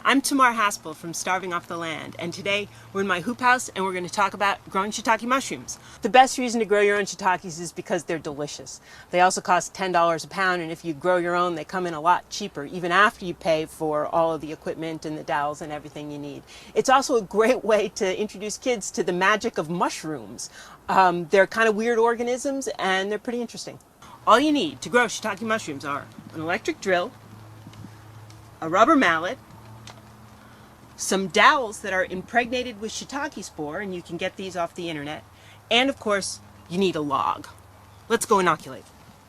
I'm Tamar Haspel from Starving Off the Land, and today we're in my hoop house and we're going to talk about growing shiitake mushrooms. The best reason to grow your own shiitakes is because they're delicious. They also cost $10 a pound, and if you grow your own, they come in a lot cheaper, even after you pay for all of the equipment and the dowels and everything you need. It's also a great way to introduce kids to the magic of mushrooms. They're kind of weird organisms and they're pretty interesting. All you need to grow shiitake mushrooms are an electric drill, a rubber mallet, some dowels that are impregnated with shiitake spore, and you can get these off the internet, and of course you need a log. Let's go inoculate.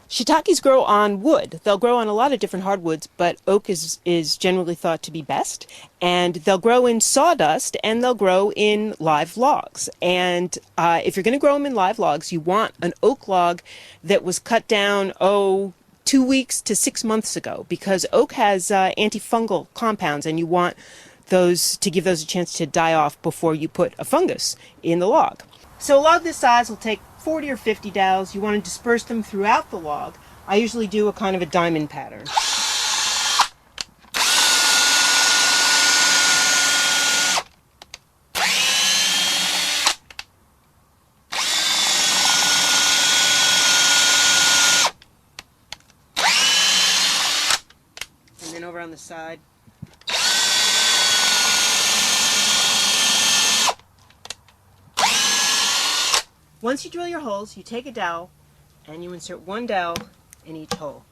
Shiitakes grow on wood. They'll grow on a lot of different hardwoods, but oak is generally thought to be best, and they'll grow in sawdust and they'll grow in live logs. And if you're going to grow them in live logs, you want an oak log that was cut down 2 weeks to 6 months ago, because oak has antifungal compounds, and you want those to give those a chance to die off before you put a fungus in the log. So a log this size will take 40 or 50 dowels. You want to disperse them throughout the log. I usually do a kind of a diamond pattern. And then over on the side. Once you drill your holes, you take a dowel and you insert one dowel in each hole.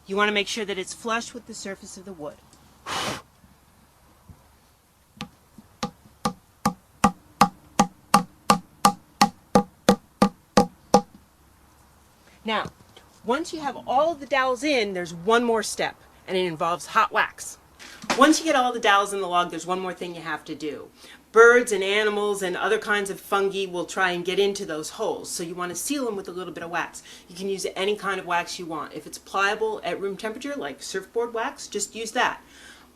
You want to make sure that it's flush with the surface of the wood. Now, once you have all of the dowels in, there's one more step, and it involves hot wax. Once you get all the dowels in the log, there's one more thing you have to do. Birds and animals and other kinds of fungi will try and get into those holes, so you want to seal them with a little bit of wax. You can use any kind of wax you want. If it's pliable at room temperature, like surfboard wax, just use that.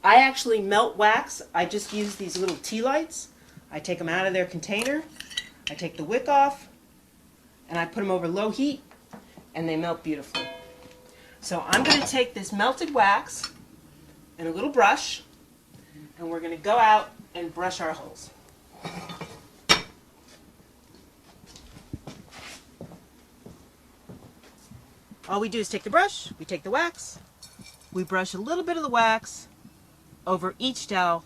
I actually melt wax. I just use these little tea lights. I take them out of their container, I take the wick off, and I put them over low heat, and they melt beautifully. So I'm going to take this melted wax and a little brush, and we're going to go out and brush our holes. All we do is take the brush, we take the wax, we brush a little bit of the wax over each dowel,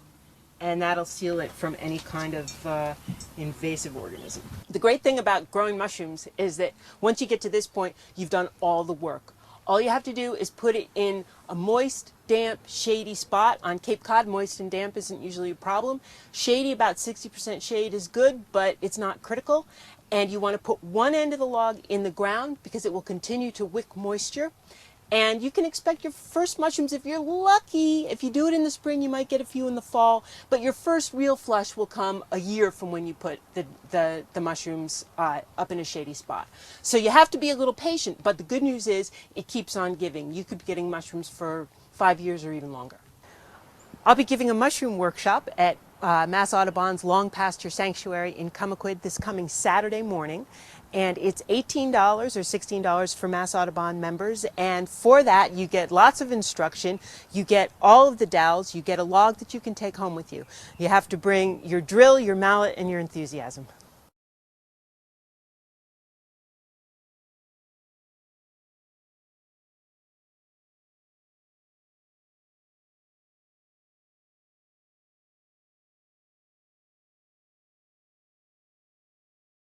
and that'll seal it from any kind of invasive organism. The great thing about growing mushrooms is that once you get to this point, you've done all the work. All you have to do is put it in a moist, damp, shady spot. On Cape Cod, moist and damp isn't usually a problem. Shady, about 60% shade is good, but it's not critical. And you want to put one end of the log in the ground because it will continue to wick moisture. And you can expect your first mushrooms, if you're lucky. If you do it in the spring, you might get a few in the fall. But your first real flush will come a year from when you put the mushrooms up in a shady spot. So you have to be a little patient. But the good news is it keeps on giving. You could be getting mushrooms for 5 years or even longer. I'll be giving a mushroom workshop at Mass Audubon's Long Pasture Sanctuary in Comaquid this coming Saturday morning. And it's $18 or $16 for Mass Audubon members. And for that, you get lots of instruction. You get all of the dowels. You get a log that you can take home with you. You have to bring your drill, your mallet, and your enthusiasm.